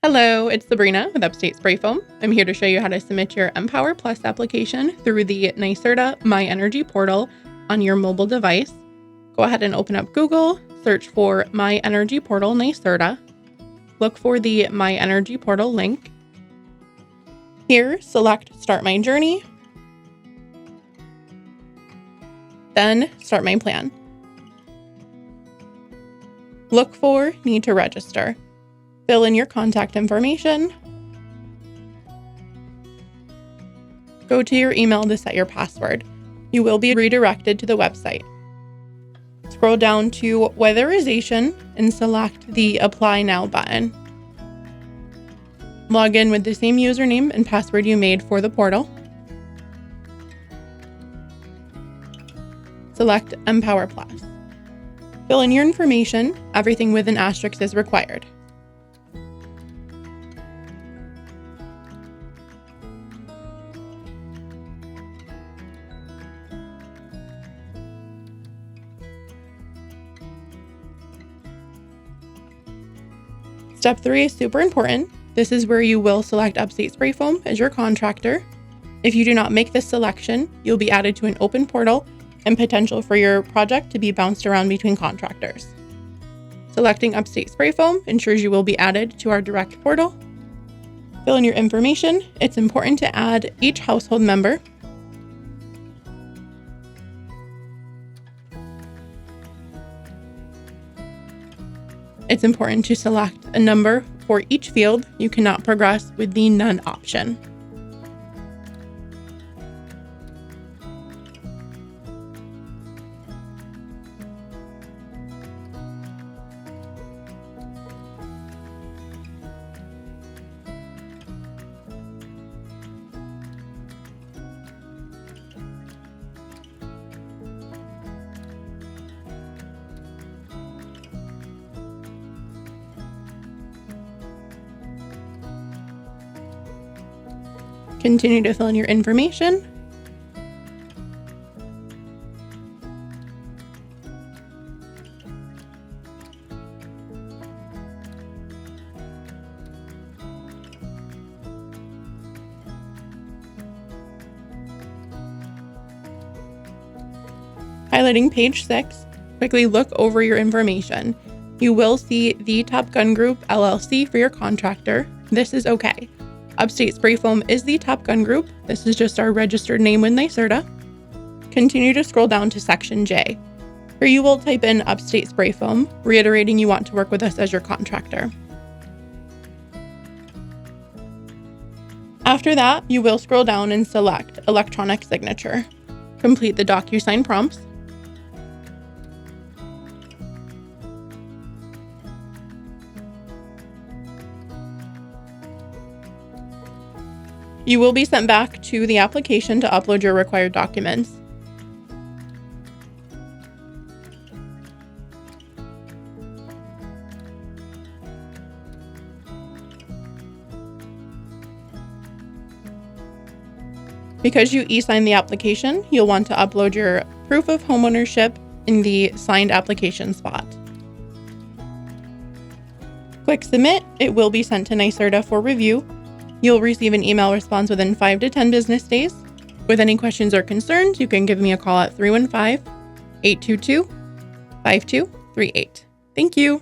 Hello, it's Sabrina with Upstate Spray Foam. I'm here to show you how to submit your EmPower Plus application through the NYSERDA MyEnergy Portal on your mobile device. Go ahead and open up Google, search for MyEnergy Portal NYSERDA. Look for the MyEnergy Portal link. Here, select Start My Journey. Then Start My Plan. Look for Need to Register. Fill in your contact information. Go to your email to set your password. You will be redirected to the website. Scroll down to Weatherization and select the Apply Now button. Log in with the same username and password you made for the portal. Select EmPower Plus. Fill in your information. Everything with an asterisk is required. Step 3 is super important. This is where you will select Upstate Spray Foam as your contractor. If you do not make this selection, you'll be added to an open portal and potential for your project to be bounced around between contractors. Selecting Upstate Spray Foam ensures you will be added to our direct portal. Fill in your information. It's important to add each household member. It's important to select a number for each field. You cannot progress with the None option. Continue to fill in your information. Highlighting page 6, quickly look over your information. You will see the Top Gun Group LLC for your contractor. This is okay. Upstate Spray Foam is the Top Gun Group. This is just our registered name with NYSERDA. Continue to scroll down to Section J, where you will type in Upstate Spray Foam, reiterating you want to work with us as your contractor. After that, you will scroll down and select Electronic Signature. Complete the DocuSign prompts. You will be sent back to the application to upload your required documents. Because you e-signed the application, you'll want to upload your proof of homeownership in the signed application spot. Click Submit. It will be sent to NYSERDA for review. You'll receive an email response within 5 to 10 business days. With any questions or concerns, you can give me a call at 315-822-5238. Thank you.